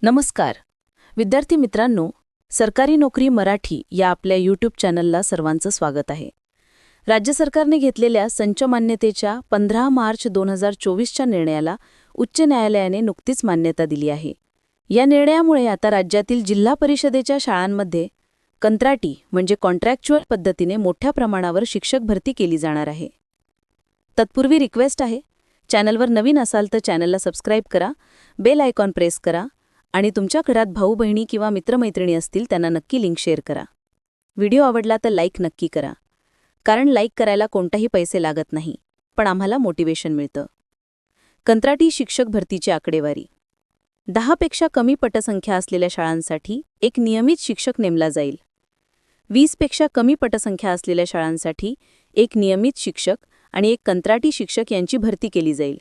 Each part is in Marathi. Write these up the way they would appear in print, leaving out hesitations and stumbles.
नमस्कार विद्यार्थी मित्रांनो, सरकारी नोकरी मराठी या आपल्या यूट्यूब चॅनलला सर्वांचं स्वागत आहे. राज्य सरकारने घेतलेल्या संच मान्यतेच्या 15 मार्च 2024च्या निर्णयाला उच्च न्यायालयाने नुकतीच मान्यता दिली आहे. या निर्णयामुळे आता राज्यातील जिल्हा परिषदेच्या शाळांमध्ये कंत्राटी म्हणजे कॉन्ट्रॅक्च्युअल पद्धतीने मोठ्या प्रमाणावर शिक्षक भरती केली जाणार आहे. तत्पूर्वी रिक्वेस्ट आहे, चॅनलवर नवीन असाल तर चॅनलला सबस्क्राईब करा, बेल आयकॉन प्रेस करा आणि तुमच्या घरात भाऊ बहिणी किंवा मित्रमैत्रिणी असतील त्यांना नक्की लिंक शेअर करा. व्हिडिओ आवडला तर लाईक नक्की करा, कारण लाईक करायला कोणताही पैसे लागत नाही, पण आम्हाला मोटिवेशन मिळतं. कंत्राटी शिक्षक भरतीची आकडेवारी. 10 पेक्षा कमी पटसंख्या असलेल्या शाळांसाठी एक नियमित शिक्षक नेमला जाईल. 20 पेक्षा कमी पटसंख्या असलेल्या शाळांसाठी एक नियमित शिक्षक आणि एक कंत्राटी शिक्षक यांची भरती केली जाईल.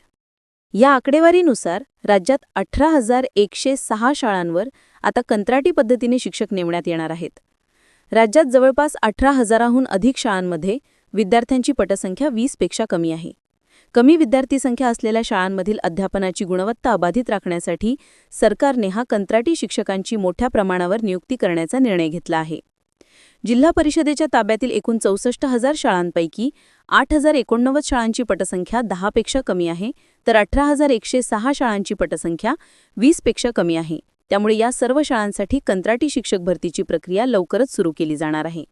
या आकडेवारीनुसार राज्यात 18,106 शाळांवर आता कंत्राटी पद्धतीने शिक्षक नेमण्यात येणार आहेत. राज्यात जवळपास 18,000हून अधिक शाळांमध्ये विद्यार्थ्यांची पटसंख्या 20 पेक्षा कमी आहे. कमी विद्यार्थी संख्या असलेल्या शाळांमधील अध्यापनाची गुणवत्ता अबाधित राखण्यासाठी सरकारने कंत्राटी शिक्षकांची मोठ्या प्रमाणावर नियुक्ती करण्याचा निर्णय घेतला आहे. जिल्हा परिषदेच्या ताब्यातील एकूण 64,000 शाळांपैकी 8,089 शाळांची पटसंख्या 10 पेक्षा कमी आहे, तर 18,106 शाळांची पटसंख्या 20 पेक्षा कमी आहे. त्यामुळे या सर्व शाळांसाठी कंत्राटी शिक्षक भरतीची प्रक्रिया लवकरच सुरू केली जाणार आहे.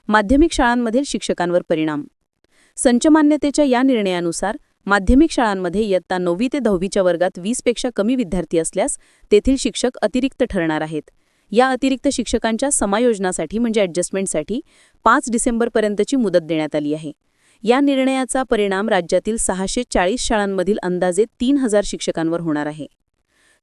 माध्यमिक शाळांमधील शिक्षकांवर परिणाम. संच मान्यतेच्या या निर्णयानुसार माध्यमिक शाळांमध्ये इयत्ता 9वी ते 10वीच्या वर्गात 20 पेक्षा कमी विद्यार्थी असल्यास तेथील शिक्षक अतिरिक्त ठरणार आहेत. या अतिरिक्त शिक्षकांच्या समायोजनासाठी म्हणजे ॲडजस्टमेंटसाठी 5 डिसेंबरपर्यंतची मुदत देण्यात आली आहे. या निर्णयाचा परिणाम राज्यातील 640 शाळांमधील अंदाजे 3,000 शिक्षकांवर होणार आहे.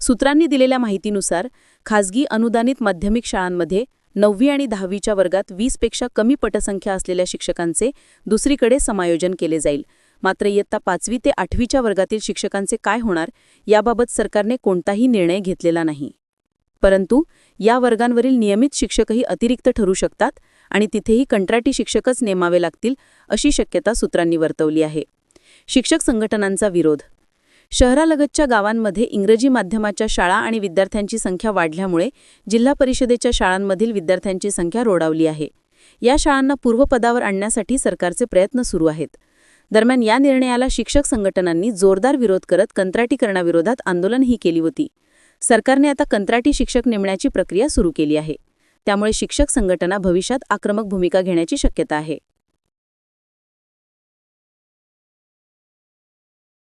सूत्रांनी दिलेल्या माहितीनुसार खासगी अनुदानित माध्यमिक शाळांमध्ये 9वी आणि 10वीच्या वर्गात 20 पेक्षा कमी पटसंख्या असलेल्या शिक्षकांचे दुसरीकडे समायोजन केले जाईल. मात्र इयत्ता 5वी ते 8वीच्या वर्गातील शिक्षकांचे काय होणार याबाबत सरकारने कोणताही निर्णय घेतलेला नाही. परंतु या वर्गांवरील नियमित शिक्षकही अतिरिक्त ठरू शकतात आणि तिथेही कंत्राटी शिक्षकच नेमावे लागतील अशी शक्यता सूत्रांनी वर्तवली आहे. शिक्षक संघटनांचा विरोध. शहरालगतच्या गावांमध्ये इंग्रजी माध्यमाच्या शाळा आणि विद्यार्थ्यांची संख्या वाढल्यामुळे जिल्हा परिषदेच्या शाळांमधील विद्यार्थ्यांची संख्या रोडावली आहे. या शाळांना पूर्वपदावर आणण्यासाठी सरकारचे प्रयत्न सुरू आहेत. दरम्यान या निर्णयाला शिक्षक संघटनांनी जोरदार विरोध करत कंत्राटीकरणाविरोधात आंदोलनही केली होती. सरकारने आता कंत्राटी शिक्षक नेमण्याची प्रक्रिया सुरू केली आहे. त्यामुळे शिक्षक संघटना भविष्यात आक्रमक भूमिका घेण्याची शक्यता आहे.